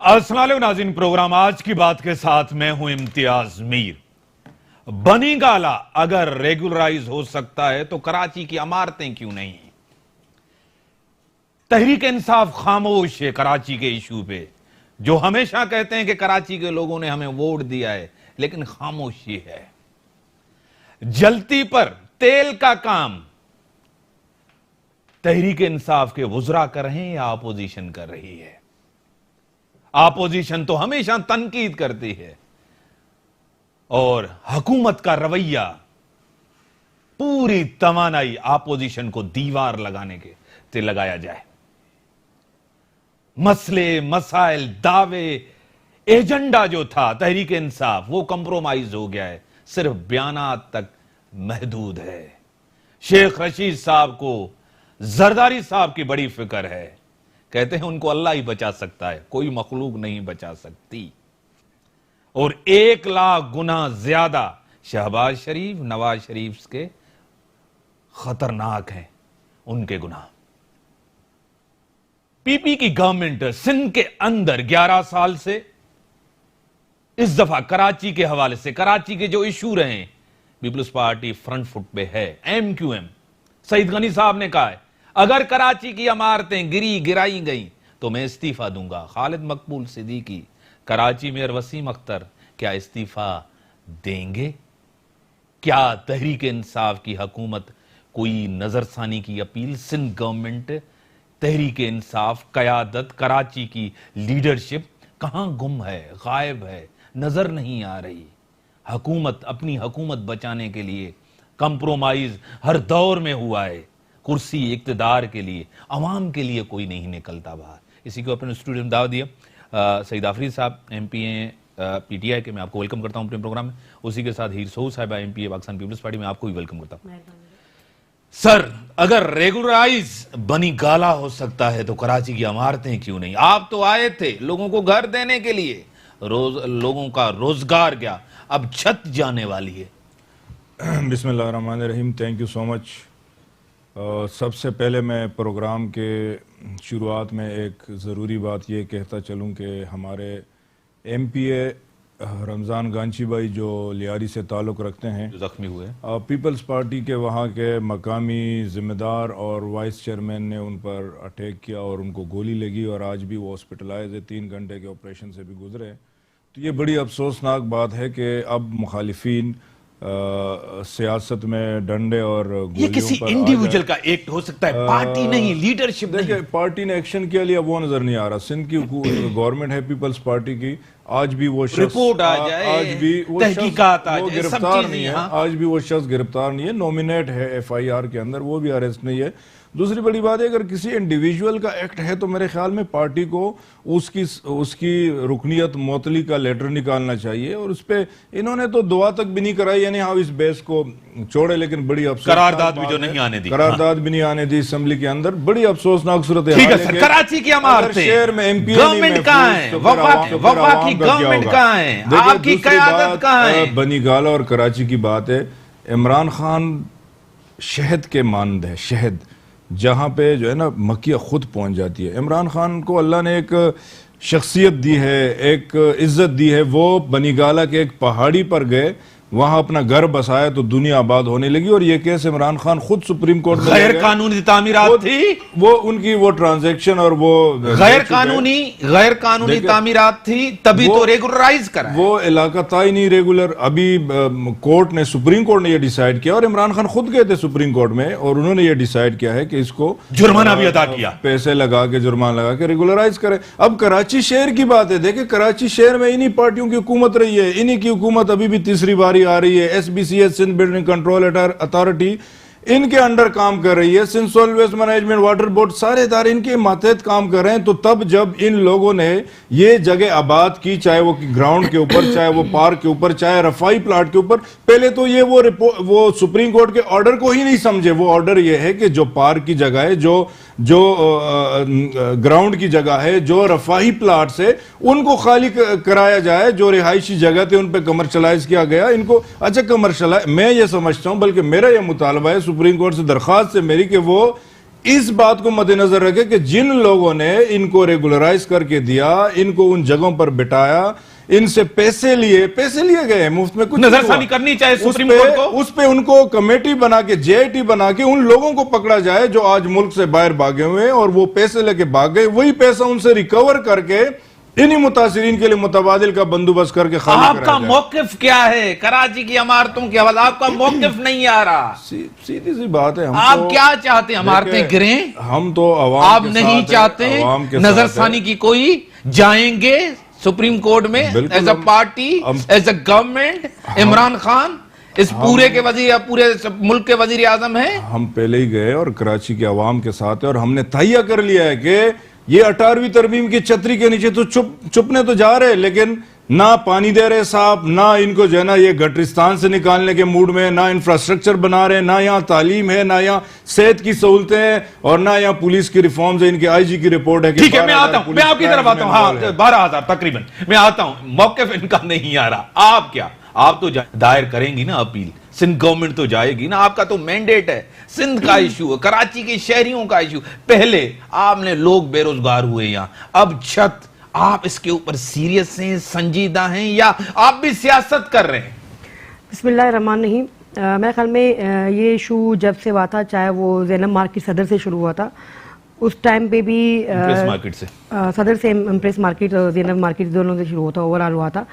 अस्सलाम वालेकुम नाज़रीन, प्रोग्राम आज की बात के साथ मैं हूं इम्तियाज मीर। बनी गाला अगर रेगुलराइज हो सकता है तो कराची की इमारतें क्यों नहीं? तहरीक इंसाफ खामोश है कराची के इशू पे। जो हमेशा कहते हैं कि कराची के लोगों ने हमें वोट दिया है, लेकिन खामोशी है। जलती पर तेल का काम तहरीक इंसाफ के वुज़रा कर रहे हैं या अपोजिशन कर रही है? अपोजिशन तो हमेशा तनकीद करती है और हुकूमत का रवैया पूरी तवानाई अपोजिशन को दीवार लगाने के से लगाया जाए। मसले, मसाइल, दावे, एजेंडा जो था तहरीक इंसाफ वो कंप्रोमाइज हो गया है, सिर्फ बयानात तक महदूद है। शेख रशीद साहब को जरदारी साहब की बड़ी फिक्र है, कहते हैं उनको अल्लाह ही बचा सकता है, कोई मखलूक नहीं बचा सकती। और 1 लाख गुना ज्यादा शहबाज शरीफ, नवाज शरीफ के खतरनाक हैं उनके गुनाह। पीपी की गवर्नमेंट सिंध के अंदर 11 साल से इस दफा कराची के हवाले से, कराची के जो इशू रहे, पीपल्स पार्टी फ्रंट फुट पे है। एमक्यूएम सईद गनी साहब ने कहा है अगर कराची की इमारतें गिराई गई तो मैं इस्तीफा दूंगा। खालिद मकबूल सिद्दीकी, कराची मेयर वसीम अख्तर क्या इस्तीफा देंगे? क्या तहरीक इंसाफ की हुकूमत कोई नजरसानी की अपील? सिंध गवर्नमेंट, तहरीक इंसाफ, कयादत, कराची की लीडरशिप कहां गुम है, गायब है, नजर नहीं आ रही। हुकूमत अपनी हुकूमत बचाने के लिए कंप्रोमाइज हर दौर में हुआ है। कुर्सी इक्तदार के लिए, अवाम के लिए कोई नहीं निकलता बाहर। इसी को अपने स्टूडियो में दावत दिया सईद आफरीद साहब, एमपीए पीटीआई के, मैं आपको वेलकम करता हूं अपने प्रोग्राम में। उसी के साथ हीर सोहू साहिबा, एमपीए पाकिस्तान पीपल्स पार्टी, में आपको भी वेलकम करता हूं। सर, अगर रेगुलराइज बनी गाला हो सकता है तो कराची की इमारतें क्यों नहीं? आप तो आए थे लोगों को घर देने के लिए, लोगों का रोजगार गया, अब छत जाने वाली है। बिस्मिल्लाहिर्रहमानिर्रहीम, थैंक यू सो मच। सबसे पहले मैं प्रोग्राम के शुरुआत में एक ज़रूरी बात ये कहता चलूँ कि हमारे एमपीए रमज़ान गांची भाई जो लियारी से ताल्लुक़ रखते हैं, जो ज़ख्मी हुए, पीपल्स पार्टी के वहाँ के मकामी ज़िम्मेदार और वाइस चेयरमैन ने उन पर अटैक किया और उनको गोली लगी और आज भी वो हॉस्पिटलाइज है, 3 घंटे के ऑपरेशन से भी गुजरे। तो ये बड़ी अफसोसनाक बात है कि अब मुखालिफिन सियासत में डंडे और ये किसी इंडिविजुअल का एक्ट हो सकता है, पार्टी नहीं, लीडरशिप नहीं। देखिए, पार्टी ने एक्शन किया लिया वो नजर नहीं आ रहा। सिंध की गवर्नमेंट है पीपल्स पार्टी की, आज भी वो शख्स रिपोर्ट आ जाए, आज भी वो तहकीकात आ जाए, गिरफ्तार नहीं है। आज भी वो शख्स गिरफ्तार नहीं है, नॉमिनेट है एफआईआर के अंदर, वो भी अरेस्ट नहीं है। दूसरी बड़ी बात है, अगर किसी इंडिविजुअल का एक्ट है तो मेरे ख्याल में पार्टी को उसकी रुकनियत मुअत्तली का लेटर निकालना चाहिए। और उस पर इन्होंने तो दुआ तक भी नहीं कराई, यानी हाँ इस बेस को छोड़े, लेकिन बड़ी अफसोस करारदाद भी जो नहीं आने दी, करारदाद भी नहीं आने दी असेंबली के अंदर, बड़ी अफसोसनाक सूरत है। कराची की इमारतें, शहर में एमपी गवर्नमेंट कहां है, वफाकी गवर्नमेंट कहां है, आपकी क़यादत कहां है? बनी गाला और कराची की बात है, इमरान खान शहद के मानद है, शहद जहाँ पे जो है ना मक्खियाँ खुद पहुँच जाती है। इमरान खान को अल्लाह ने एक शख्सियत दी है, एक इज्जत दी है। वो बनी गाला के एक पहाड़ी पर गए, वहां अपना घर बसाया तो दुनिया आबाद होने लगी। और ये केस इमरान खान खुद सुप्रीम कोर्ट में गैर कानूनी तामीरात थी, वो उनकी वो ट्रांजैक्शन और वो गैर कानूनी तामीरात थी, तभी तो रेगुलराइज करा। वो इलाका था ही नहीं रेगुलर। अभी कोर्ट ने, सुप्रीम कोर्ट ने ये डिसाइड किया और इमरान खान खुद गए थे सुप्रीम कोर्ट में और उन्होंने ये डिसाइड किया है कि इसको जुर्माना भी अदा किया, पैसे लगा के, जुर्माना लगा के रेगुलराइज करे। अब कराची शहर की बात है, देखिए कराची शहर में इन्हीं पार्टियों की हुकूमत रही है, इन्हीं की हुकूमत अभी भी तीसरी बारी आ रही है। SBCS, Sindh building control authority, इनके अंडर काम कर रही है। Sindh solid waste management, water board, सारे इदारे इनके मातहत काम कर रहे हैं। तो तब जब इन लोगों ने ये जगह आबाद की, चाहे वो ग्राउंड के ऊपर, चाहे वो पार्क के ऊपर, चाहे रफाई प्लाट के ऊपर, पहले तो ये वो सुप्रीम कोर्ट के ऑर्डर को ही नहीं समझे। वो ऑर्डर ये है कि जो पार्क की जगह है, जो ग्राउंड की जगह है, जो रफाही प्लाट से उनको खाली कराया जाए। जो रिहायशी जगह थे उन पर कमर्शलाइज किया गया इनको। अच्छा, कमर्शलाइज मैं ये समझता हूं, बल्कि मेरा ये मुतालबा है सुप्रीम कोर्ट से, दरखास्त है मेरी कि वो इस बात को मद्देनजर रखे कि जिन लोगों ने इनको रेगुलराइज करके दिया, इनको उन जगहों पर बिठाया, इनसे पैसे लिए गए, मुफ्त में कुछ नजरसानी करनी चाहिए सुप्रीम कोर्ट को। उस पे उनको कमेटी बना के, जेआईटी बना के उन लोगों को पकड़ा जाए जो आज मुल्क से बाहर भागे हुए हैं और वो पैसे लेके भाग गए, वही पैसा उनसे रिकवर करके इन्हीं मुतासिरीन के लिए मुतबादिल का बंदोबस्त करके खाली आपका कराया जाए। मौकिफ क्या है कराची की इमारतों के हवाले? आपका मौकिफ नहीं आ रहा। सीधी सी बात है, हम आप तो, क्या चाहते हैं? इमारतें गिरें? हम तो अवाम आप के नहीं साथ चाहते हैं, अवाम के साथ नजरसानी हैं। की कोई जाएंगे सुप्रीम कोर्ट में as a party, as a government? Imran Khan इस पूरे के वजीर या पूरे मुल्क के वजीर आजम है। हम पहले ही गए और कराची के अवाम के साथ है और हमने तय कर लिया है कि ये 18वीं तरमीम की छतरी के नीचे तो चुपने तो जा रहे, लेकिन ना पानी दे रहे साहब, ना इनको जो है ना ये गटरिस्तान से निकालने के मूड में, ना इंफ्रास्ट्रक्चर बना रहे, ना यहाँ तालीम है, ना यहाँ सेहत की सहूलतें हैं और ना यहाँ पुलिस की रिफॉर्म्स है। इनके आईजी की रिपोर्ट है कि ठीक है, मैं आता हूं, मैं आपकी तरफ आता हूं। हाँ, 12,000 तकरीबन। मैं आता हूं, मौकिफ इनका नहीं आ रहा। आप क्या, आप तो दायर करेंगी ना अपील, सिंध गवर्नमेंट तो जाएगी ना, आपका तो मैंडेट है। सिंध का इशू है, कराची के शहरियों का इशू। पहले आपने लोग बेरोजगार हुए यहाँ, अब छत, आप इसके ऊपर सीरियस हैं, संजीदा हैं, या आप भी सियासत कर रहे हैं? बिस्मिल्लाहिर्रहमानिर्रहीम। मेरे ख्याल में ये इशू जब से हुआ था, चाहे वो ज़ैनब मार्केट सदर से शुरू हुआ था, उस टाइम पे भी इम्प्रेस मार्केट से, सदर से इम्प्रेस मार्केट और ज़ैनब मार्केट दोनों से शुरू हुआ था, ओवरऑल हुआ था।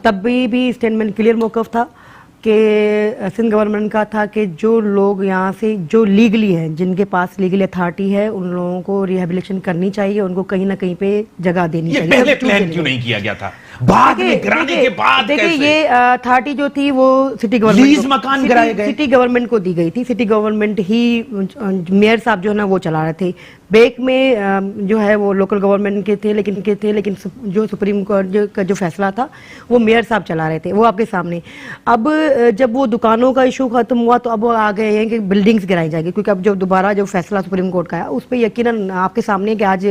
तब भी स्टेटमेंट क्लियर मौक़िफ़ था कि सिंध गवर्नमेंट का था कि जो लोग यहाँ से जो लीगली हैं, जिनके पास लीगल अथॉरिटी है, उन लोगों को रिहेबिलिटेशन करनी चाहिए, उनको कहीं ना कहीं पे जगह देनी चाहिए। पहले प्लान क्यों नहीं किया गया था? बाद में गिराने के बाद देखिए, कैसे? ये अथॉरिटी जो थी वो सिटी गवर्नमेंट, लीज मकान गिराए गए, सिटी गवर्नमेंट को दी गई थी। सिटी गवर्नमेंट ही, मेयर साहब जो है ना वो चला रहे थे। बेक में जो है वो लोकल गवर्नमेंट के थे, लेकिन जो सुप्रीम कोर्ट का जो फैसला था वो मेयर साहब चला रहे थे, वो आपके सामने। अब जब वो दुकानों का इशू खत्म हुआ तो अब आ गए हैं कि बिल्डिंग्स गिराई जाएगी, क्योंकि अब जो दोबारा जो फैसला सुप्रीम कोर्ट का है उस पर यकीनन आपके सामने कि आज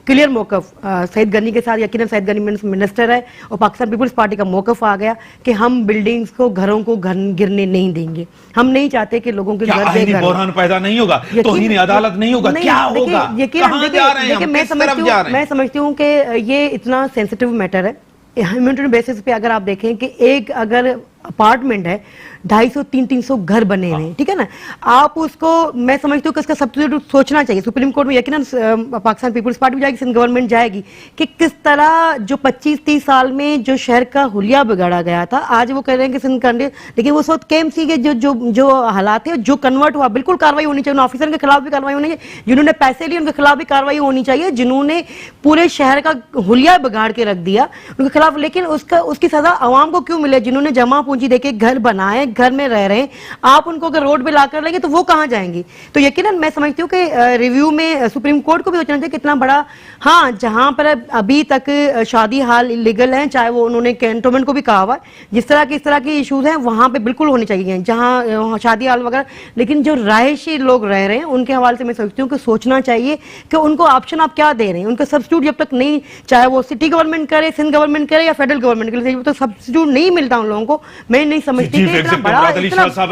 क्लियर मौक़िफ़ सईद गनी के साथ, यकीनन सईद गनी मिनिस्टर है और पाकिस्तान पीपल्स पार्टी का मौक़िफ़ आ गया कि हम बिल्डिंग्स को, घरों को गिरने नहीं देंगे। हम नहीं चाहते कि लोगों के घर बेघर, बहरान पैदा नहीं होगा, तौहीन अदालत नहीं होगा, क्या होगा? मैं समझती हूँ कि ये इतना सेंसिटिव मैटर है। ह्यूमैनिटेरियन बेसिस पे अगर आप देखें कि एक अगर अपार्टमेंट है, 250-300 घर बने हुए हैं, ठीक है ना, आप उसको, मैं समझती हूँ कि इसका सब्स्टिट्यूट सोचना चाहिए। सुप्रीम कोर्ट में यकीनन पाकिस्तान पीपल्स पार्टी भी जाएगी, सिंध गवर्नमेंट जाएगी कि किस तरह जो 25-30 साल में जो शहर का हुलिया बिगाड़ा गया था, आज वो कह रहे हैं कि सिंध कर, लेकिन वो सब KMC के जो हालात है, जो कन्वर्ट हुआ, बिल्कुल कार्रवाई होनी चाहिए। उन ऑफिसर के खिलाफ भी कार्रवाई होनी चाहिए, जिन्होंने पैसे लिए उनके खिलाफ भी कार्रवाई होनी चाहिए, जिन्होंने पूरे शहर का हुलिया बिगाड़ के रख दिया उनके खिलाफ। लेकिन उसकी सजा आवाम को क्यों मिले? जिन्होंने जमा पूंजी देके घर बनाए, घर में रह रहे हैं, आप उनको अगर रोड पे लाकर लेंगे तो वो कहां जाएंगी? तो यकीनन मैं समझती हूँ कि रिव्यू में सुप्रीम कोर्ट को भी सोचना चाहिए कितना बड़ा, हाँ, जहां पर अभी तक शादी हाल इलीगल है, चाहे वो उन्होंने कैंटोनमेंट को भी कहा हुआ है, इस तरह के इशूज हैं वहां पे बिल्कुल होने चाहिए जहां शादी हाल वगैरह। लेकिन जो रहायशी लोग रह रहे हैं उनके हवाले से मैं समझती हूँ कि सोचना चाहिए कि उनको ऑप्शन आप क्या दे रहे हैं। उनका सब्स्टिट्यूट जब तक नहीं, चाहे वो सिटी गवर्नमेंट करे, सिंध गवर्नमेंट करे या फेडरल गवर्नमेंट करे, जब तक सब्स्टिट्यूट नहीं मिलता उन लोगों को, मैं नहीं समझती कि इतना बड़ा,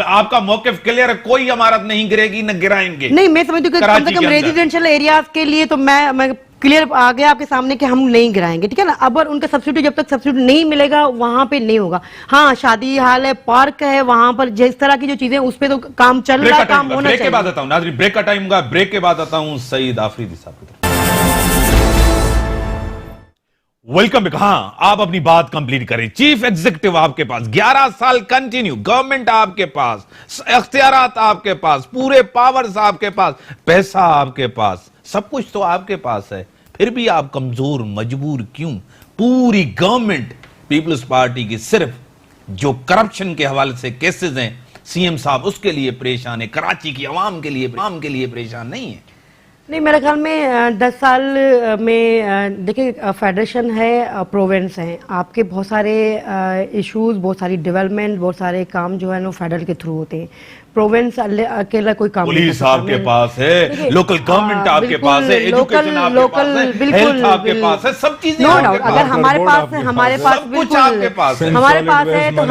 आपका मौक़िफ़ क्लियर है, कोई इमारत नहीं गिरेगी, न गिराएंगे। नहीं, मैं समझती हूँ कि कम से कम रेजिडेंशियल एरियाज के लिए तो मैं क्लियर आ गया आपके सामने कि हम नहीं गिराएंगे, ठीक है ना। अब उनका सब्स्टिट्यूट जब तक सब्स्टिट्यूट नहीं मिलेगा वहां पे नहीं होगा। हाँ, शादी हाल है, पार्क है, वहां पर जिस तरह की जो चीजें, उस पे तो काम चल रहा है, काम होना चाहिए। ब्रेक के बाद आता हूं नाज़रीन, ब्रेक का टाइम होगा, ब्रेक के बाद आता हूं सईद आफरीदी साहब की तरफ। Welcome back. हाँ, आप अपनी बात कंप्लीट करें। चीफ एग्जीक्यूटिव आपके पास, 11 साल कंटिन्यू, गवर्नमेंट आपके पास, इख्तियारात आपके पास, पूरे पावर्स आपके पास, पैसा आपके पास, सब कुछ तो आपके पास है, फिर भी आप कमजोर, मजबूर क्यों? पूरी गवर्नमेंट पीपल्स पार्टी की सिर्फ जो करप्शन के हवाले से केसेस हैं, सीएम साहब उसके लिए परेशान है, कराची की आवाम के लिए परेशान नहीं है। नहीं, मेरे ख्याल में 10 साल में देखिए, फेडरेशन है, प्रोविंस हैं, आपके बहुत सारे इश्यूज, बहुत सारी डेवलपमेंट, बहुत सारे काम जो है ना फेडरल के थ्रू होते हैं। प्रोविंस अकेला कोई काम, पुलिस आपके पास है, लोकल गवर्नमेंट आपके पास है, एजुकेशन आपके पास है, हेल्थ आपके पास है, सब चीजें नो डाउट। अगर हमारे पास है, हमारे पास बिल्कुल हमारे पास है, तो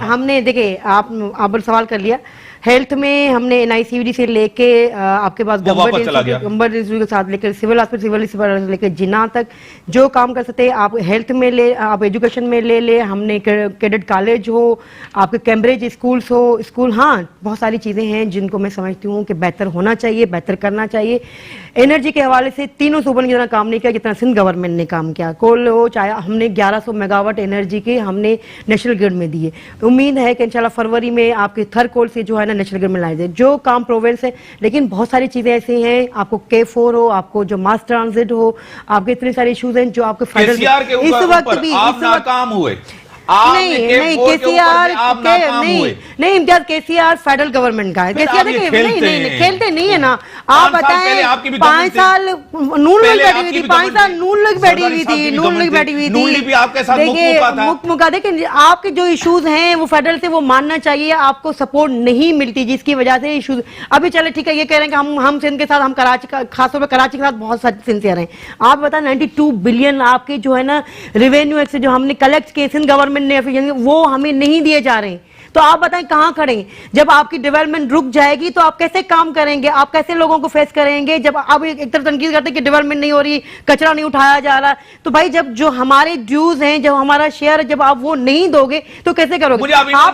हमने देखिए, आप सवाल कर लिया हेल्थ में हमने NICVD से लेके आपके पास वो वापस चला गया। गंबर इंस्टीट्यूट के साथ लेकर सिविल हॉस्पिटल से लेकर जिन्ना तक जो काम कर सकते हैं आप हेल्थ में ले, आप एजुकेशन में ले हमने कैडेट कॉलेज हो, आपके कैम्ब्रिज स्कूल्स हो, स्कूल, हाँ बहुत सारी चीज़ें हैं जिनको मैं समझती हूँ कि बेहतर होना चाहिए, बेहतर करना चाहिए। एनर्जी के हवाले से तीनों सूबों ने जितना काम नहीं किया जितना सिंध गवर्नमेंट ने काम किया। कोल हो चाहे हमने 1100 मेगावाट एनर्जी के हमने नेशनल ग्रिड में दिए। उम्मीद है कि इंशाल्लाह फरवरी में आपके थर कोल से जो है ना नेशनल ग्रिड में लाए जाए जो काम प्रोवेंस है। लेकिन बहुत सारी चीजें ऐसी हैं, आपको K4 हो, आपको जो मास ट्रांजिट हो, आपके इतने सारे इशूज हैं जो आपके केसीआर के इस वक्त भी आप नाकाम हुए। नहीं केसीआर नहीं इम्तियाज केसीआर फेडरल गवर्नमेंट का है। केसीआर नहीं खेलते नहीं है ना। आप बताएं 5 साल नून लीग बैठी हुई थी, 5 साल नून लीग बैठी हुई थी, नून लीग बैठी हुई थी। देखिए मुक्का देखिए आपके जो इश्यूज हैं वो फेडरल से वो मानना चाहिए, आपको सपोर्ट नहीं मिलती जिसकी वजह से इश्यूज अभी चले। ठीक है ये कह रहे हैं कि हम सिंध के साथ, हम कराची का खासतौर पर कराची के साथ बहुत सिंसियर हैं। आप बताएं 92 बिलियन आपके जो है ना रेवेन्यू से जो हमने कलेक्ट किए सिंध गवर्नमेंट ने वो हमें नहीं दिए जा रहे हैं। तो आप बताएं कहां खड़े हैं? जब आपकी डेवलपमेंट रुक जाएगी तो आप कैसे काम करेंगे? आप कैसे लोगों को फेस करेंगे? जब आप एक तरफ तनकीद करते हैं कि डेवलपमेंट नहीं हो रही, कचरा नहीं उठाया जा रहा, तो भाई जब जो हमारे ड्यूज हैं, जब हमारा शेयर जब आप वो नहीं दोगे तो कैसे करोगे? मुझे आपने आज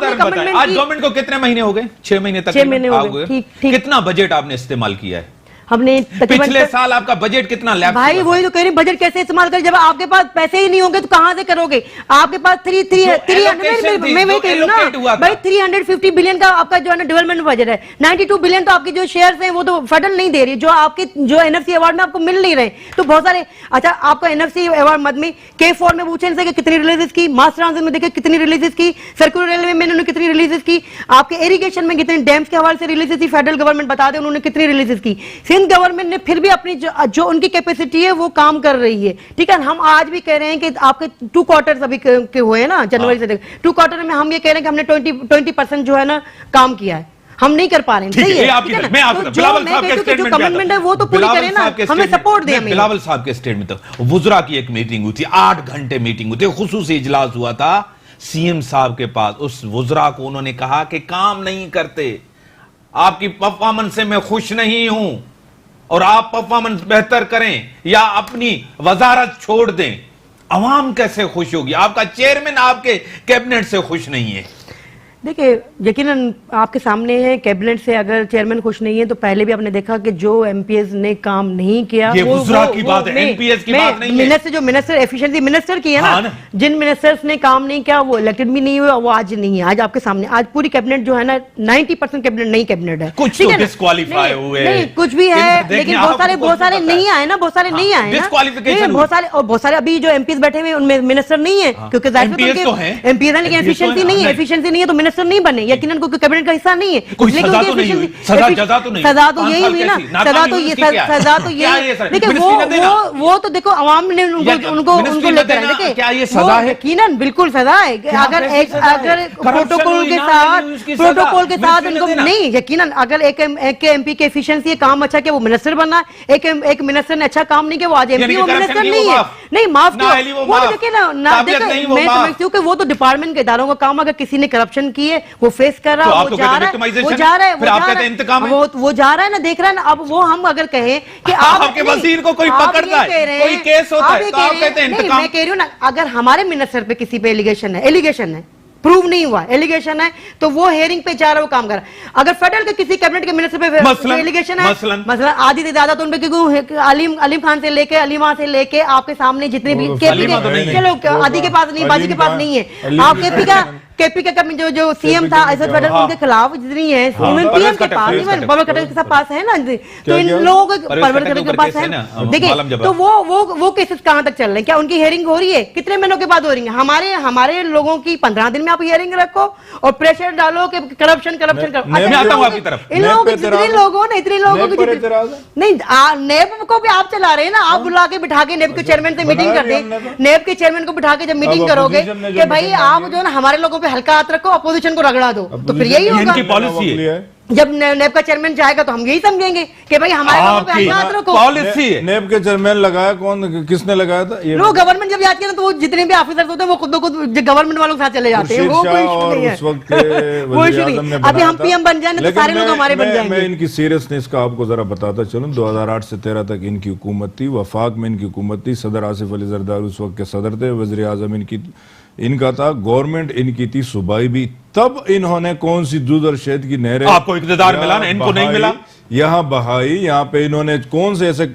गवर्नमेंट को कितने महीने हो गए? 6 महीने तक 6 महीने हो गए। कितना बजट आपने इस्तेमाल किया है? हमने पिछले साल आपका बजट कितना लैप्स? भाई वही तो कह रही बजट कैसे इस्तेमाल कर, जब आपके पास पैसे ही नहीं होंगे तो कहां से करोगे? आपके पास 350 बिलियन का आपका जो है ना डेवलपमेंट बजट है, 92 बिलियन तो आपके जो शेयर्स हैं वो तो फेडरल नहीं दे रही, जो आपके जो NFC अवार्ड में आपको मिल नहीं रहे। तो बहुत सारे अच्छा आपको NFC अवार्ड मद में K4 में पूछे कि कितनी रिलीजेस की, मास ट्रांजिट में देखिए कितनी रिलीजेस की, सर्कुलर रेलवे में उन्होंने कितनी रिलीजेस की, आपके इरिगेशन में कितने डैम्स के हवाले से रिलीजेस थी, फेडरल गवर्नमेंट बता दे उन्होंने कितनी रिलीजेस की। सिंध गवर्नमेंट ने फिर भी अपनी जो उनकी कैपेसिटी है वो काम कर रही है। ठीक है हम आज भी कह रहे हैं कि आपके 2 क्वार्टर्स अभी के हुए हैं ना जनवरी से 2 क्वार्टर में हम ये कह रहे हैं कि हमने 20% जो है ना काम किया है, हम नहीं कर पा रहे हैं। सही है जो कमिटमेंट है वो तो पूरी करें ना, हमें सपोर्ट दें। बिलावल साहब के स्टेटमेंट तक वुजरा की एक मीटिंग हुई थी, 8 घंटे मीटिंग हुई थी, खुसूसी इजलास हुआ था CM साहब के पास। उस वुजरा को उन्होंने कहा कि काम नहीं करते, आपकी परफॉर्मेंस से मैं खुश नहीं हूं और आप परफॉर्मेंस बेहतर करें या अपनी वजारत छोड़ दें। अवाम कैसे खुश होगी? आपका चेयरमैन आपके कैबिनेट से खुश नहीं है। देखिए यकीनन आपके सामने है, कैबिनेट से अगर चेयरमैन खुश नहीं है तो पहले भी आपने देखा कि जो MPs ने काम नहीं किया, ये वुज़रा की बात है, MPs की बात नहीं है। मिनिस्टर जो मिनिस्टर एफिशिएंसी मिनिस्टर की है ना, जिन मिनिस्टर्स ने काम नहीं किया वो इलेक्टेड भी नहीं हुए, वो आज नहीं है। आज आपके सामने आज पूरी कैबिनेट जो है ना 90% कैबिनेट नई कैबिनेट है। कुछ तो डिस्क्वालीफाई हुए, नहीं कुछ भी है, लेकिन बहुत सारे नहीं आए ना, बहुत सारे नहीं आए ना, बहुत सारे अभी जो MPs बैठे हुए उनमें मिनिस्टर नहीं है, क्योंकि MPs है लेकिन एफिशिएंसी नहीं है, एफिशिएंसी नहीं है तो मिनिस्टर नहीं बने, यकीनन क्योंकि कैबिनेट का हिस्सा नहीं है। सजा तो नहीं हुई, सजा तो यही हुई ना, सजा तो ये देखिए वो तो देखो अवाम ने उनको लेकर देखिए क्या ये सजा है? यकीनन बिल्कुल सजा है। अगर प्रोटोकॉल के साथ उनको नहीं, यकीनन अगर एक MP की एफिशिएंसी है, काम अच्छा किया वो मिनिस्टर बनना, एक मिनिस्टर ने अच्छा काम नहीं किया वो आज MP वो मिनिस्टर नहीं है। नहीं माफ किया वो तो देखिए ना देखो मैं समझती हूँ कि वो तो डिपार्टमेंट के इदारों का काम, अगर किसी ने करप्शन की है वो फेस कर रहा है, वो जा रहा है ना, देख रहा है ना। अब वो हम अगर कहें कि आपके वजीर को कोई पकड़ता है, कोई केस होता है तो आप कहते हैं इंतकाम। मैं कह रही हूँ ना, अगर हमारे मिनिस्टर पे किसी पे एलिगेशन है प्रूव नहीं हुआ, एलिगेशन है तो वो हेयरिंग पे जा रहा है, वो काम कर रहा है। अगर फेडरल के किसी कैबिनेट के मिनिस्टर पे एलिगेशन है, मसलन आधी से ज्यादा तो उन पे, क्योंकि अलीम खान से लेके अलीमा से लेके आपके सामने जितने भी चलो आदि के पास नहीं, बाजी के पास नहीं है, आप केपी का जो CM था ऐसा उनके खिलाफ जितनी है, इवन PM के पास, इवन परवर खट्टर के पास है ना, तो इन लोगों के परवर खट्टर के पास है। देखिए तो वो केसेस कहां तक चल रहे हैं? क्या उनकी हियरिंग हो रही है? कितने महीनों के बाद हो रही है? हमारे लोगों की 15 दिन में आप हियरिंग रखो और प्रेशर डालो कि करप्शन इन लोगों के जितने लोगों ने इतने लोगों को नहीं, नेब को भी आप चला रहे हैं ना, आप बुला के बिठा के नेब के चेयरमैन से मीटिंग कर दे, नेब के चेयरमैन को बिठा के जब मीटिंग करोगे कि भाई आप जो है ना हमारे लोगों पे हल्का हाथ रखो, अपोजिशन को रगड़ा दो, तो फिर यही होगा। इनकी पॉलिसी है, जब नेब का चेयरमैन जाएगा तो हम यही समझेंगे कि भाई हमारे लोगों पे आपकी हाथ रखो। पॉलिसी है। नेब के चेयरमैन लगाया कौन, किसने लगाया था? ये नो, गवर्नमेंट जब जाती है ना तो वो जितने भी ऑफिसर्स होते हैं वो खुद गवर्नमेंट वालों के साथ चले जाते हैं, वो कोई इशू नहीं है। उस वक्त के वो वज़ीर इशू आज़म ने नहीं। अभी बनाया हम था। पीएम बन जाए ना तो लेकिन सारे लोग हमारे बन जाएंगे। मैं इनकी सीरियसनेस का आपको जरा बताता चलूं। 2008 से 13 तक इनकी हुकूमत थी, वफाक में इनकी हुकूमत थी, सदर आसिफ अली जरदारी उस वक्त के सदर थे, वज़ीर आज़म इनका था, गवर्नमेंट इनकी थी सूबाई भी। तब इन्होंने कौन सी दूध और शहद की नहरें आपको इक़्तिदार मिला ना, इनको नहीं मिला। यहाँ बहाई, यहाँ पे इन्होंने कौन से ऐसे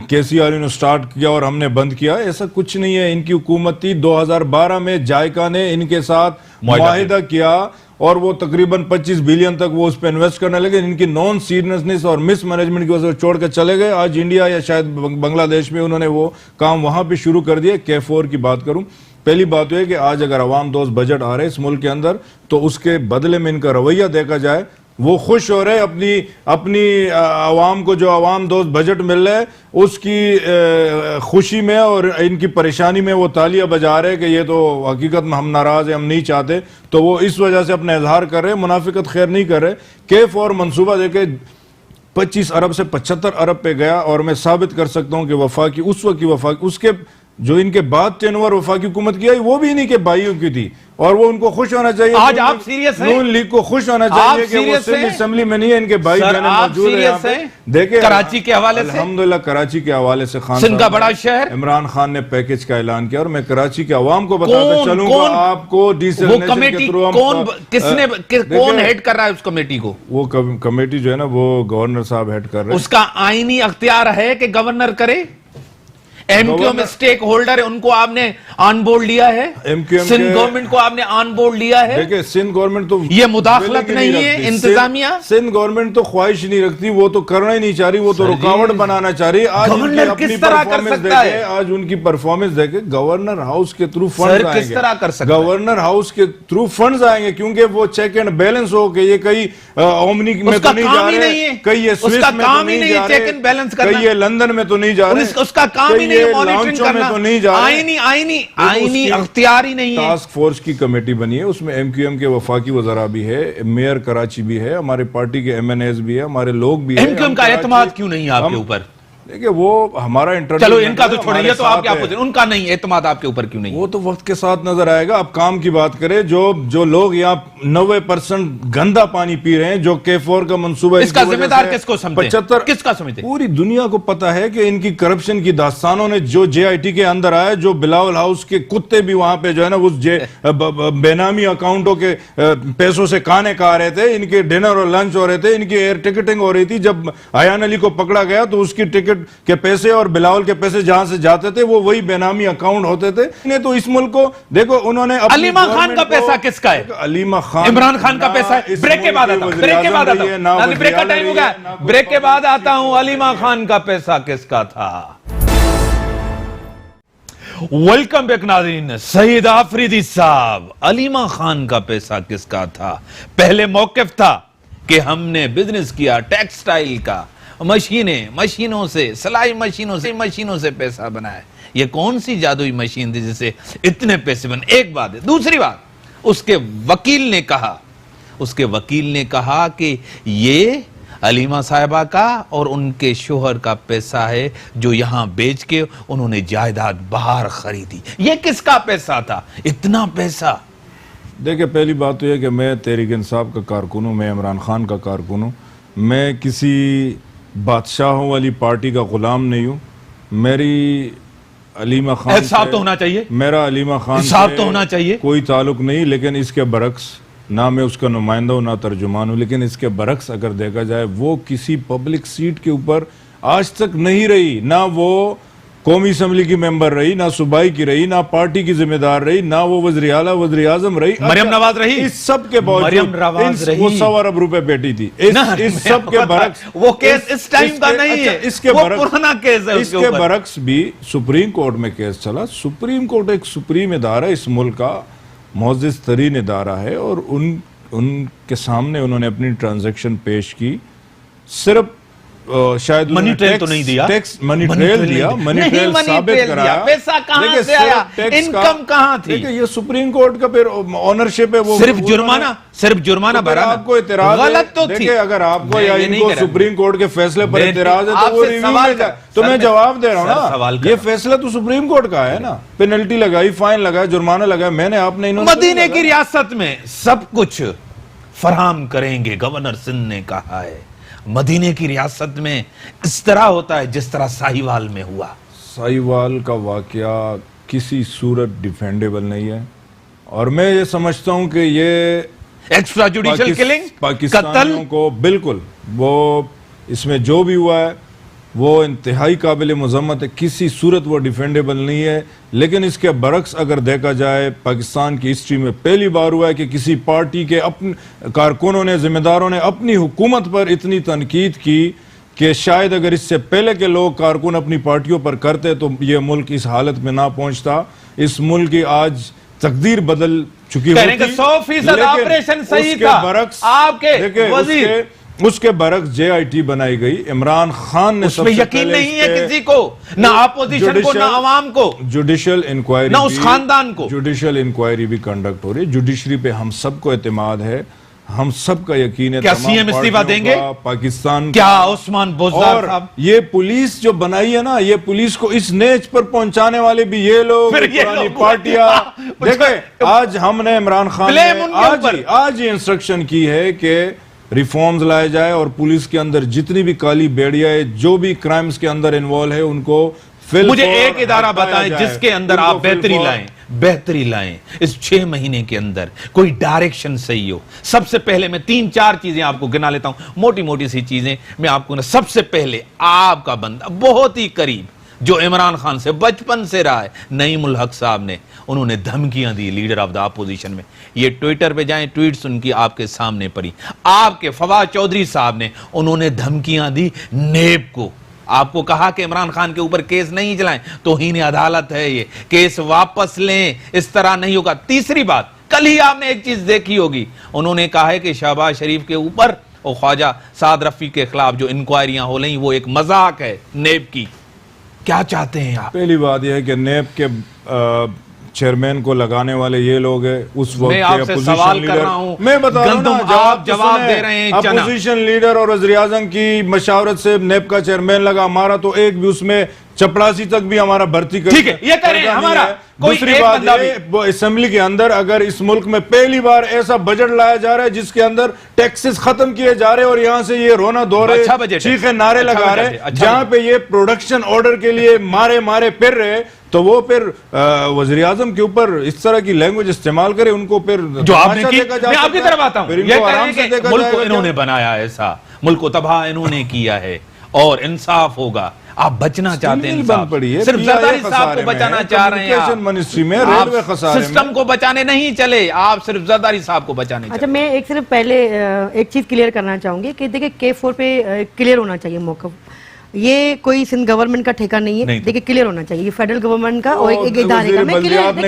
केसीआर ने स्टार्ट किया और हमने बंद किया? ऐसा कुछ नहीं है। इनकी हुकूमत थी। 2012 में जायका ने इनके साथ मुआहिदा किया और वो तकरीबन 25 बिलियन तक वो उस पर इन्वेस्ट करने लगे। इनकी नॉन सीरियसनेस और मिस मैनेजमेंट की वजह से छोड़ कर चले गए। आज इंडिया या शायद बांग्लादेश में उन्होंने वो काम वहां पे शुरू कर दिए। K4 की बात करूं, पहली बात तो है कि आज अगर अवाम दोस्त बजट आ रहे इस मुल्क के अंदर तो उसके बदले में इनका रवैया देखा जाए, वो खुश हो रहे अपनी आवाम को जो आवाम दोस्त बजट मिल रहा है उसकी खुशी में, और इनकी परेशानी में वो तालियां बजा रहे कि ये तो हकीकत में हम नाराज हैं, हम नहीं चाहते, तो वो इस वजह से अपना इजहार कर रहे हैं, मुनाफिकत खैर नहीं कर रहे। K4 मंसूबा देके 25 अरब से 75 अरब पे गया और मैं साबित कर सकता हूं कि वफाकी उस वक्त की वफाकी उसके जो इनके बाद 3 ओवर वफाकी हुकूमत की आई वो भी इन्हीं के भाइयों की थी और वो उनको खुश होना चाहिए। आज आप सीरियस हैं? नून लीग को खुश होना चाहिए कि वो सिंध असेंबली में नहीं है, इनके भाई बहन मौजूद है। देखिए कराची के हवाले से, अल्हम्दुलिल्लाह कराची के हवाले से खान सिंध का बड़ा शहर, इमरान खान ने पैकेज का ऐलान किया और मैं कराची के अवाम को बताता चलूंगा आपको वो कमेटी कौन हेड कर रहा है उस कमेटी को? वो कमेटी जो है ना वो गवर्नर साहब हेड कर रहे हैं। उसका आईनी अख्तियार है कि गवर्नर करे। एमक्यूएम स्टेक होल्डर है, उनको आपने ऑन बोर्ड लिया है। सिंध गवर्नमेंट को आपने ऑन बोर्ड लिया है। देखिए सिंध गवर्नमेंट तो ये मुदाखलत नहीं है इंतजामिया। सिंध गवर्नमेंट तो ख्वाहिश नहीं रखती, वो तो करना ही नहीं चाह रही, वो तो रुकावट बनाना चाह रही है। आज गवर्नर किस तरह कर सकता है? आज उनकी परफॉर्मेंस देखे, गवर्नर हाउस के थ्रू फंड किस तरह कर सकता है? गवर्नर हाउस के थ्रू फंड आएंगे क्योंकि वो चेक एंड बैलेंस हो के ये कई ओमनी में तो नहीं जा रहे, कई ये स्विस में तो नहीं जा रहे, कई ये लंदन में तो नहीं जा रहे, उसका काम ही नहीं है मॉनिटरिंग करना, तो नहीं जा रहे। आईनी अख्तियार ही नहीं है। टास्क फोर्स की कमेटी बनी है, उसमें एमक्यूएम के वफाकी वज़रा भी है, मेयर कराची भी है, हमारे पार्टी के MNAs भी है, हमारे लोग भी है। एमक्यूएम का एतमाद क्यों नहीं है आपके ऊपर? देखिए वो हमारा इंटरव्यू, चलो इनका तो छोड़िए, तो आप क्या पूछें, उनका नहीं एतमाद आपके ऊपर क्यों नहीं? वो तो वक्त के साथ नजर आएगा। अब काम की बात करें, जो लोग यहाँ 90% गंदा पानी पी रहे हैं, जो K4 का मंसूबा, इसका जिम्मेदार किसको समझते? 75 किसका समझते? पूरी दुनिया को पता है कि इनकी करप्शन की दास्तानों ने जो JIT के अंदर आया, जो बिलावल हाउस के कुत्ते भी वहां पे जो है ना उस बेनामी अकाउंटों के पैसों से खाने खा रहे थे, इनके डिनर और लंच हो रहे थे, इनकी एयर टिकटिंग हो रही थी। जब अयान अली को पकड़ा गया तो उसकी टिकट के पैसे और बिलावल के पैसे जहां से जाते थे वो वही बेनामी अकाउंट होते थे। इन्हें तो इस मुल्क को देखो, उन्होंने अलीमा खान का पैसा किसका है? अलीमा खान, इमरान खान का पैसा है। ब्रेक के बाद आता हूं, ब्रेक के बाद आता हूं, ब्रेक का टाइम हो गया, ब्रेक के बाद आता हूं। अलीमा खान का पैसा किसका था? वेलकम बैक नाज़रीन। सईद आफरीदी साहब, अलीमा खान का पैसा किसका था? पहले मौकिफ था कि हमने बिजनेस किया टेक्सटाइल का, मशीनों से, सिलाई मशीनों से पैसा बनाया। ये कौन सी जादुई मशीन थी जिससे इतने पैसे बने? एक बात है। दूसरी बात, उसके वकील ने कहा कि ये अलीमा साहिबा का और उनके शोहर का पैसा है जो यहां बेच के उन्होंने जायदाद बाहर खरीदी। ये किसका पैसा था? इतना पैसा। देखिए पहली बात तो यह कि मैं तहरीक इंसाफ का कारकुन हूं, मैं इमरान खान का कारकुन हूं, मैं किसी बादशाहों वाली पार्टी का गुलाम नहीं हूं। मेरी अलीमा खान एहसास तो होना चाहिए, मेरा अलीमा खान से तो होना चाहिए, कोई ताल्लुक नहीं। लेकिन इसके बरक्स, ना मैं उसका नुमाइंदा हूं ना तर्जुमान हूं, लेकिन इसके बरक्स अगर देखा जाए, वो किसी पब्लिक सीट के ऊपर आज तक नहीं रही, ना वो कौमी असम्बली की मेंबर रही, ना सूबाई की रही, ना पार्टी की जिम्मेदार रही, ना वो वज़ीर आला वज़ीर आज़म रही। मरियम नवाज रही। इस सब के बावजूद वो 100 अरब रुपए बेटी थी। इस सब के बरक्स, वो केस इस टाइम का नहीं है, इसके पुराना केस है। इसके बरक्स भी सुप्रीम कोर्ट में केस चला। सुप्रीम कोर्ट एक सुप्रीम इदारा, इस मुल्क का मुअज़्ज़ज़ तरीन इदारा है और उनके सामने उन्होंने अपनी ट्रांजैक्शन पेश की। सिर्फ शायद मनी ट्रेल तो नहीं दिया, टैक्स मनी ट्रेल दिया, मनी ट्रेल साबित कराया। पैसा कहां देखिए, से आया, टैक्स इनकम कहां थी? देखिए ये सुप्रीम कोर्ट का फिर ऑनरशिप है, वो सिर्फ जुर्माना तो भरा ना। आपको इतराज है, गलत तो थी। देखिए अगर आपको मैं या ये नहीं इनको कह रहा। सुप्रीम कोर्ट के फैसले पर मैं इतराज है तो आपसे वो रिव्यू सवाल में कर- जाए। तो सर, मैं जवाब दे रहा सर, हूँ सवाल ना, कर ये रहा फैसला तो सुप्रीम कोर्ट का है ना। पेनल्टी लगाई, फाइन लगाया, जुर्माना लगाया, मैंने आपने इन्होंने मदीने की रियासत में सब कुछ फराहम करेंगे, गवर्नर सिंध ने कहा है। मदीने की रियासत में इस तरह होता है जिस तरह साहिवाल में हुआ। साहिवाल का वाकया किसी सूरत डिफेंडेबल नहीं है, और मैं ये समझता हूं कि ये एक्स्ट्रा जुडिशियल किलिंग, पाकिस्तानियों कत्ल, को बिल्कुल, वो इसमें जो भी हुआ है वो इंतहाई काबिल मजम्मत है, किसी सूरत वो डिफेंडेबल नहीं है। लेकिन इसके बरक्स अगर देखा जाए, पाकिस्तान की हिस्ट्री में पहली बार हुआ है कि किसी पार्टी के अपने कारकुनों ने, जिम्मेदारों ने अपनी हुकूमत पर इतनी तनकीद की कि शायद अगर इससे पहले के लोग कारकुन अपनी पार्टियों पर करते तो ये मुल्क इस हालत में ना पहुंचता। इस मुल्क की आज तकदीर बदल चुकी होती। 100% ऑपरेशन सही उसके था। बरक्स आपके देखिए, वजीर, उसके बरक्स JIT बनाई गई। इमरान खान ने उसमें यकीन नहीं है किसी को, ना अपोजिशन को, ना अवाम को, जुडिशियल इंक्वायरी, ना उस खानदान को। जुडिशियल इंक्वायरी भी कंडक्ट हो रही है। जुडिशरी पे हम सबको एतमाद है, हम सबका यकीन है। क्या तमाम CM इस्तीफा पार्टियों देंगे? का, पाकिस्तान क्या का। उस्मान बोजदार और साहब? ये पुलिस जो बनाई है ना, ये पुलिस को इस नेच पर पहुंचाने वाले भी ये लोग, फिर ये पुरानी लोग- पार्टियां। देखिए आज हमने इमरान खान Blame ने उनके ऊपर। आज ही इंस्ट्रक्शन की है कि रिफॉर्म्स लाए जाए और पुलिस के अंदर जितनी भी काली बेड़िया है, जो भी क्राइम्स के अंदर इन्वॉल्व है, उनको फिल मुझे फॉर एक इदारा हटाया बताएं जाए। जिसके अंदर उनको आप फिल बेहतरी फॉर- लाएं, बेहतरी लाएं इस 6 महीने के अंदर, कोई डायरेक्शन सही हो। सबसे पहले मैं 3-4 चीजें आपको गिना लेता हूं, मोटी मोटी सी चीजें मैं आपको ना। सबसे पहले आपका बंदा बहुत ही करीब, जो इमरान खान से बचपन से रहा है, नईमुल हक साहब ने, उन्होंने धमकियां दी लीडर ऑफ द अपोजिशन में। ये ट्विटर पे जाएं, ट्वीट्स उनकी आपके सामने पड़ी। आपके फवाद चौधरी साहब ने, उन्होंने धमकियां दी नेब को। आपको कहा कि इमरान खान के ऊपर केस नहीं चलाएं, तौहीन अदालत है, ये केस वापस लें, इस तरह नहीं होगा। तीसरी बात, कल ही आपने एक चीज देखी होगी, उन्होंने कहा है कि शहबाज शरीफ के ऊपर और ख्वाजा साद रफी के खिलाफ जो इंक्वायरियां हो रही वो एक मजाक है नेब की। क्या चाहते हैं आप? पहली बात यह है कि नेब के चेयरमैन को लगाने वाले ये लोग हैं। उस वक्त मैं के आपसे अपोजिशन सवाल कर लीडर, रहा हूं, मैं बता रहा हूं गंदम ना, आप जवाब दे रहे हैं, चना। अपोजिशन लीडर और वज़ीर आज़म की मशावरत से नेब का चेयरमैन लगा, हमारा तो एक भी उसमें चपड़ासी तक भी हमारा भर्ती कर, ठीक है, ये करें हमारा कोई दूसरी एक बात बंदा ये, वो असेंबली के अंदर अगर इस मुल्क में पहली बार ऐसा बजट लाया जा रहा है जिसके अंदर टैक्सेस खत्म किए जा रहे हैं और यहां से ये रोना धो रहे, अच्छा बजट है, चीखे नारे अच्छा लगा बजट रहे, है, अच्छा जहां पे ये प्रोडक्शन ऑर्डर के लिए मारे मारे फिर रहे, तो वो फिर वज़ीर आज़म के ऊपर इस तरह की लैंग्वेज इस्तेमाल करे, उनको फिर जो आपने की, मैं आपकी तरफ आता हूं, फिर ये इनको कह रहे आराम हैं से कि देखा मुल्क को जाएगा। इन्होंने बनाया ऐसा, मुल्क को तबाह इन्होंने किया है और इंसाफ होगा। आप बचना चाहते हैं, बंद पड़ी है, सिर्फ PIA जरदारी साहब खसारे को में बचाना है, चाह रहे हैं आप। कम्युनिकेशन मिनिस्ट्री में, आप रेलवे खसारे में। सिस्टम को बचाने नहीं चले, आप सिर्फ जरदारी साहब को बचाने अच्छा, चले। मैं एक सिर्फ पहले एक चीज क्लियर करना चाहूंगी कि देखिए K4 पे क्लियर होना चाहिए मौक़िफ़। ये कोई सिंध गवर्नमेंट का ठेका नहीं है, देखिए क्लियर होना चाहिए, ये फेडरल गवर्नमेंट का और एक इदारे का। मैं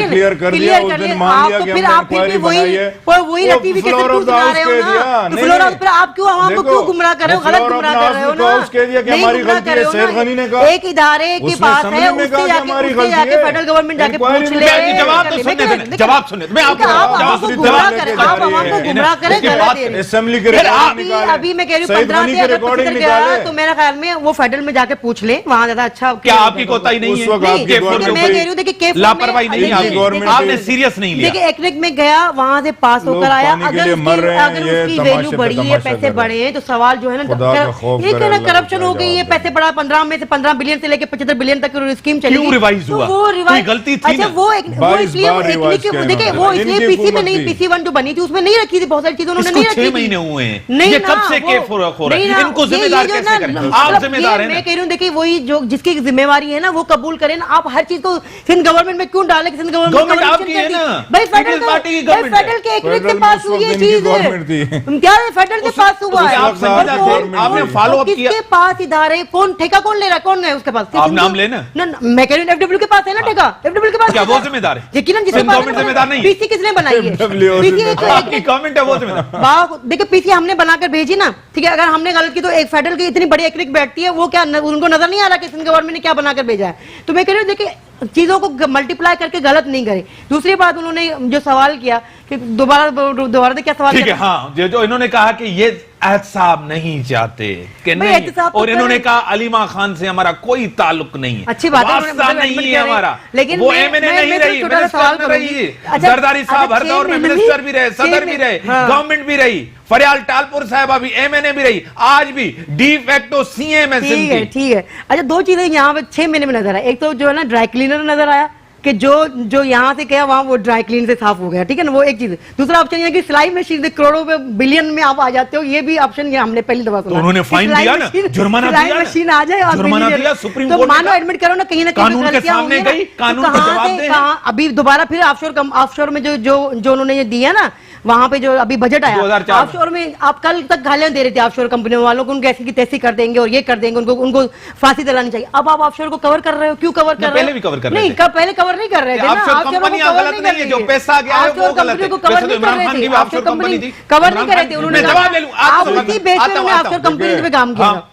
क्लियर कर दिया, उस दिन मान लिया कि फिर हमने आप फिर भी इंक्वायरी वही बनाई है। वही रटिफिकेशन क्यों सुना रहे हो ना? तो फ्लोर हाउस पर आप क्यों आवाम को क्यों गुमराह कर रहे हो, गलत गुमराह कर रहे हो ना? हमारी गलती है, सैयद गनी ने कहा एक इदारे के पास है, उससे जाके फेडरल गवर्नमेंट जाके पूछ ले। जवाब तो सुनने, जवाब सुनने, मैं आपको आप आवाम को गुमराह करें, आप आवाम को गुमराह करें, गलत दे रहे हैं। असेंबली के रिकॉर्डिंग निकाले, अभी मैं कह रही हूँ सैयद 15 गनी से के अगर रिकॉर्डिंग 75 गया निकाले। तो मेरे ख्याल में वो फेडरल में जाके पूछ ले, वहां ज्यादा अच्छा। क्या आपकी कोताही नहीं है? उस वक्त आपकी K4 गवर्नमेंट मैं कह रही हूँ, देखिए K4 में- लापरवाही नहीं है देखिए, आपकी, गवर्नमेंट आपने सीरियस नहीं लिया। देखिए एक्रिक में गया, वहां से पास लोग होकर आया, पानी के अगर लिए मर रहे हैं, अगर ये उसकी तमाशे वैल्यू पे बढ़ी है, तमाशा पैसे कर रहे हैं। बढ़े हैं, तो सवाल जो है ना, खुदा का खौफ एक करे, है ना, अल्लाह करप्शन का हो गई है, जवाब पैसे बढ़ा 15 में से 15 बिलियन से लेके 75 बिलियन तक की स्कीम चली। क्यों रिवाइज हुआ? वो कोई रिवाइज गलती थी अच्छा, ना? वो 22 इसलिए बार रिवाइज किया देखिए इन्होंने। वो इसलिए इनकी पीसी में हुकूमत नहीं, थी। PC-1 जो बनी थी उसमें नहीं रखी थी, बहुत सारी चीजें उन्होंने इसको नहीं रखी 6 थी। महीने हुए हैं, नहीं ये ना, कब से वो- K4 हो रहा नहीं है? ना, इनको ये जिम्मेदार जो कैसे ना, करें? मतलब आप जिम्मेदार रहे मैं हैं। कह रही हूँ देखिए वही जो जिसकी जिम्मेवारी है ना वो कबूल करें ना। आप हर चीज को सिंध गवर्नमेंट में क्यों डाले कि सिंध गवर्नमेंट आपकी है ना, भाई पीपल्स पार्टी की गवर्नमेंट फेडरल के एक फेडरल के में पास उस हुई वक्त ये इनकी चीज गवर्नमेंट थी। क्या है फेडरल के पास हुआ है आप समझ जाते हैं, आपने फॉलो अप किया। किसके पास इधारे कौन ठेका कौन ले रहा है कौन है उसके पास आप नाम लेना। मैं कह रही हूँ एफडब्ल्यू के पास है ना ठेका एफडब्ल्यू के पास क्या वो जिम्मेदार है? यकीनन सिंध गवर्नमेंट जिम्मेदार नहीं है। पीसी किसने बनाई है FW पीसी आपकी गवर्नमेंट है वो जिम्मेदार। देखिए पीसी हमने बनाकर भेजी ना, ठीक है। अगर हमने गलत की तो एक फेडरल की इतनी बड़ी एक्रिक बैठती है वो क्या उनको नजर नहीं आ रहा कि सिंध गवर्नमेंट ने क्या बनाकर भेजा है। तो मैं कह रही हूँ देखिए चीजों को मल्टीप्लाई करके गलत नहीं करे। दूसरी बात उन्होंने जो सवाल किया कि दोबारा से क्या सवाल ठीक है, किया? हाँ, जो इन्होंने कहा कि ये एहतसाब नहीं चाहते कि भाई, नहीं, एहतसाब तो और इन्होंने करें। कहा अलीमा खान से हमारा कोई ताल्लुक नहीं है, अच्छी बात है, उन्होंने वास्ता मतलब नहीं admit है कर रहे हैं। हमारा, लेकिन वो मैं- एमएनए मैं- नहीं मैं रही, छोटा सा मिनिस्टर सवाल में रही, करूंगी। अच्छा, जरदारी साहब अच्छा, हर दौर में 6 महीने मिनिस्टर भी रहे, सदर भी महीने- रहे, हाँ। गवर्नमेंट भी रही, फरियाल टालपुर साहबा भी एमएनए भी रही, आज भी डी फैक्टो सीएम है सिंध ठीक है की। ठीक है। अच्छा दो चीजें यहाँ पे 6 महीने में नजर आया। एक तो जो है ना ड्राई क्लीनर नजर आया कि जो यहाँ से गया वहां वो ड्राई क्लीन से साफ हो गया, ठीक है ना, वो एक चीज है। दूसरा ऑप्शन ये है कि सिलाई मशीन करोड़ों में बिलियन में आप आ जाते हो, ये भी ऑप्शन ये हमने पहली दफा सुना। तो उन्होंने कि फाइन सिलाई दिया ना, मशीन- जुर्माना सिलाई दिया ना। मशीन आ जाए और जुर्माना बिलियन- दिया, सुप्रीम तो कोर्ट ने मानो कहा- एडमिट करो ना कहीं कानून के गलतियां सामने होंगी ना, गई, तो कानून को कहाँ जवाब से- दे। कहाँ अभी दोबारा फिर ऑफशोर में जो उन्होंने ये दिया ना वहां पे जो अभी बजट आया 2004 में। ऑफशोर में आप कल तक गालियां दे रहे थे ऑफशोर कंपनियों वालों को, उनको ऐसी की तैसी कर देंगे और ये कर देंगे, उनको फांसी दिलानी चाहिए। अब आप ऑफशोर को कवर कर रहे हो, क्यों कवर कर रहे हो? पहले भी कवर कर रहे नहीं, थे। पहले कवर नहीं कर रहे थे ना, ऑफशोर ऑफशोर को कंपनियां cover गलत कर नहीं है, रहे जो थे। पैसा गया है वो ऑफशोर गलत है। कंपनियों को cover वैसे तो नहीं कर इमरान रहे खान थे, की भी ऑफशोर ऑफशोर कंपनी कंपनी थी, कवर नहीं कर रहे थे। मैं उन्होंने जवाब ले लूं, आप उसी बेस पे उन्होंने ऑफशोर आता हूं। कंपनी पे काम किया। हाँ।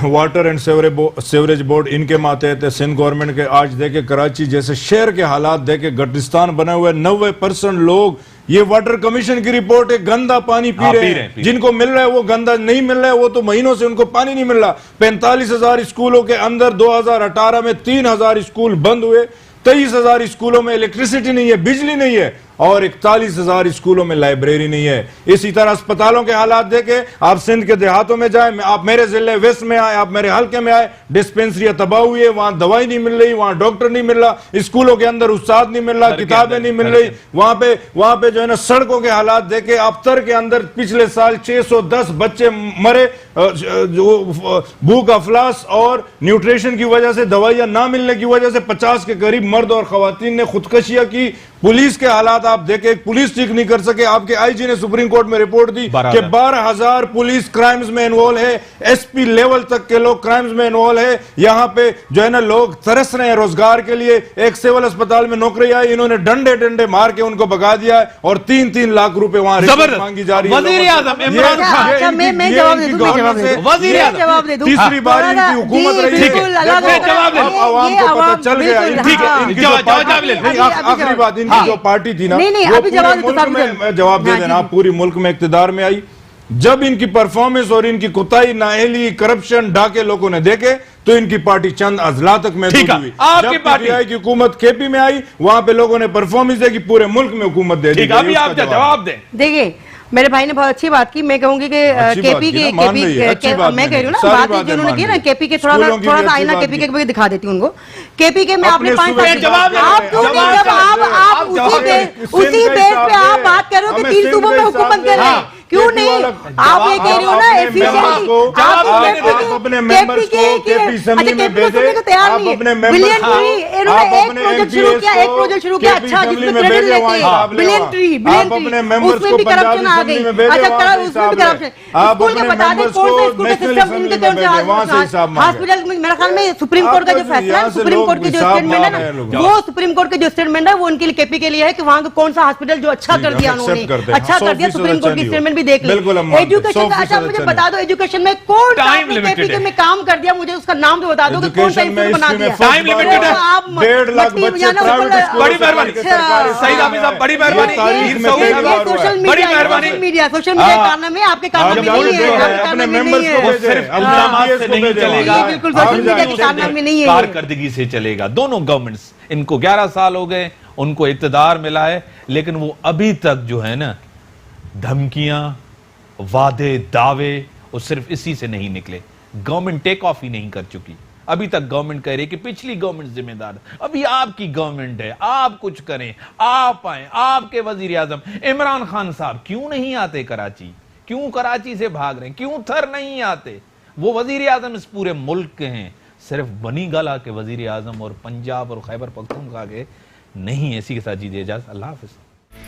वाटर एंड सेवरेज बोर्ड इनके मातहत है। सिंध गवर्नमेंट के आज देखे कराची जैसे शहर के हालात देखे गटिस्तान बने हुए 90% लोग, ये वाटर कमीशन की रिपोर्ट है, गंदा पानी पी हाँ, रहे पी हैं। रहे हैं। जिनको मिल रहा है वो गंदा नहीं मिल रहा है, वो तो महीनों से उनको पानी नहीं मिल रहा। 45,000 स्कूलों के अंदर 2018 में 3,000 स्कूल बंद हुए, 23,000 स्कूलों में इलेक्ट्रिसिटी नहीं है, बिजली नहीं है, और 41,000 स्कूलों में लाइब्रेरी नहीं है। इसी तरह अस्पतालों के हालात देखे, आप सिंध के देहातों में जाए, आप मेरे जिले वेस्ट में आए, आप मेरे हल्के में आए, डिस्पेंसरियां तबाह हुई है, वहां दवाई नहीं मिल रही, वहां डॉक्टर नहीं मिल रहा, स्कूलों के अंदर उस्ताद नहीं मिल रहा, किताबें नहीं मिल रही, वहां पे जो है ना सड़कों के हालात देखे। अफ्तर के अंदर पिछले साल 610 बच्चे मरे, जो भूख अफलास और न्यूट्रिशन की वजह से, दवाइयां ना मिलने की वजह से 50 के करीब मर्द और खवातीन ने खुदकशियां की। पुलिस के हालात आप देखें, पुलिस ठीक नहीं कर सके। आपके आईजी ने सुप्रीम कोर्ट में रिपोर्ट दी कि 12,000 पुलिस क्राइम्स में इन्वॉल्व है, एसपी लेवल तक के लोग क्राइम्स में इन्वॉल्व है। यहाँ पे जो है ना लोग तरस रहे हैं रोजगार के लिए। एक सिविल अस्पताल में नौकरी आई, इन्होंने डंडे मार के उनको भगा दिया है और 3-3 लाख रुपए वहां रिश्वत मांगी जा रही है। वजीर आजम इमरान खान, अच्छा, मैं जवाब दे दूं, मैं जवाब दे दूं। वजीर आजम, जवाब दे दूं। तीसरी बार थोड़ा इनकी सा- हुकूमत जी, रही बिल्कुल, है। अलग देखो, होगा। अब आवाम ये को पता आवाम- चल गया बिल्कुल, इनकी हाँ। इनकी जवाब- जो पार्टी- जवाब ले लो। नहीं, अभी आखिरी जवाब- बात, इनकी हाँ। जो पार्टी थी ना, नहीं, नहीं, वो अभी पूरे जवाब दे, मुल्क साबित में, कर। मैं जवाब दे हाँ, देना, जी। आप पूरी मुल्क में इक्तिदार में आई, जब इनकी परफॉर्मेंस और इनकी कुताही, नाअहली, करप्शन, डाके लोगों ने देखे, तो इनकी पार्टी चंद अजला तक महदूद ठीक है, हुई। आपकी जब पार्टी- PTI की हुकूमत केपी में आई, वहां पे लोगों ने परफॉर्मेंस देखी, पूरे मुल्क में हुकूमत दे दी। ठीक है, अभी उसका आप जवाब दें। देखिए मेरे भाई ने बहुत अच्छी बात की। मैं कहूंगी कि अच्छी बात केपी की के ना, मान रही है, अच्छी बात मैं कह रही हूँ ना, सारी बात बातें जो उन्होंने मान की ना रही है। केपी के, थोड़ा स्कूलों की सा भी अच्छी आईना बात केपी की। के दिखा देती हूँ उनको। केपी के मैं अपने आपने 5 सूबे साल के जवाब ले आप रहे क्यों हैं, नहीं, जवाब जब आप ले रहे हैं, आप आप उसी जवाब ले रहे बेस पे आप बात करो कि 3 सूबों में हुकूमत कर रहे हैं, क्यों नहीं? आप ये कह रही हो ना एफिशिएंटली, आप अपने मेंबर्स को केपी असेंबली में भेजें, आप अपने बिलियन मेंबर्स ट्री इन्होंने एक प्रोजेक्ट शुरू किया, एक प्रोजेक्ट शुरू किया, अच्छा जिसमें क्रेडिट लेते हैं, बिलियन ट्री उसमें भी करप्शन आ गई। अच्छा उसमें भी करप्शन, स्कूल के बता दें कौन सा स्कूल का सिस्टम इनके कौन से हॉस्पिटल में, मेरे ख्याल में सुप्रीम कोर्ट का जो फैसला है, सुप्रीम कोर्ट की जो स्टेटमेंट है ना, वो सुप्रीम कोर्ट की जो स्टेटमेंट है वो उनके लिए केपी के लिए है कि वहां का कौन सा हॉस्पिटल जो अच्छा कर दिया उन्होंने, अच्छा कर दिया। सुप्रीम कोर्ट की स्टेटमेंट भी देख ली। एजुकेशन का, अच्छा मुझे बता दो एजुकेशन में कौन केपी के में काम कर दिया, मुझे उसका नाम तो बता दो कि कौन सा इंस्टीट्यूट बना दिया। टाइम लिमिटेड है। आप 1.5 लाख बच्चे प्राइवेट स्कूल, बड़ी मेहरबानी सईद हाफिज साहब, बड़ी मेहरबानी, सोशल मीडिया कारनामे आपके कारनामे नहीं है, आपके कारनामे नहीं है। वो सिर्फ इल्जामात से नहीं चलेगा, ये बिल्कुल सोशल मीडिया के कारनामे नहीं है। कारकर्दगी से चलेगा। दोनों गवर्नमेंट्स, इनको 11 साल हो गए, उनको इक्तदार मिला है, लेकिन वो अभी तक जो है ना धमकियां, वादे, दावे, वो सिर्फ इसी से नहीं निकले। गवर्नमेंट टेक ऑफ ही नहीं कर चुकी। अभी तक गवर्नमेंट कह रही है कि पिछली गवर्नमेंट जिम्मेदार है, अभी आपकी गवर्नमेंट है, आप कुछ करें, आप आए। आपके वजीर आजम इमरान खान साहब क्यों नहीं आते कराची? क्यों कराची से भाग रहे हैं? क्यों थर नहीं आते? वो वजीर आजम इस पूरे मुल्क के हैं, सिर्फ बनी गाला के वजीर आजम और पंजाब और खैबर पख्तूनख्वा के नहीं। इसी के साथ दीजिए इजाजत, अल्लाह हाफिज।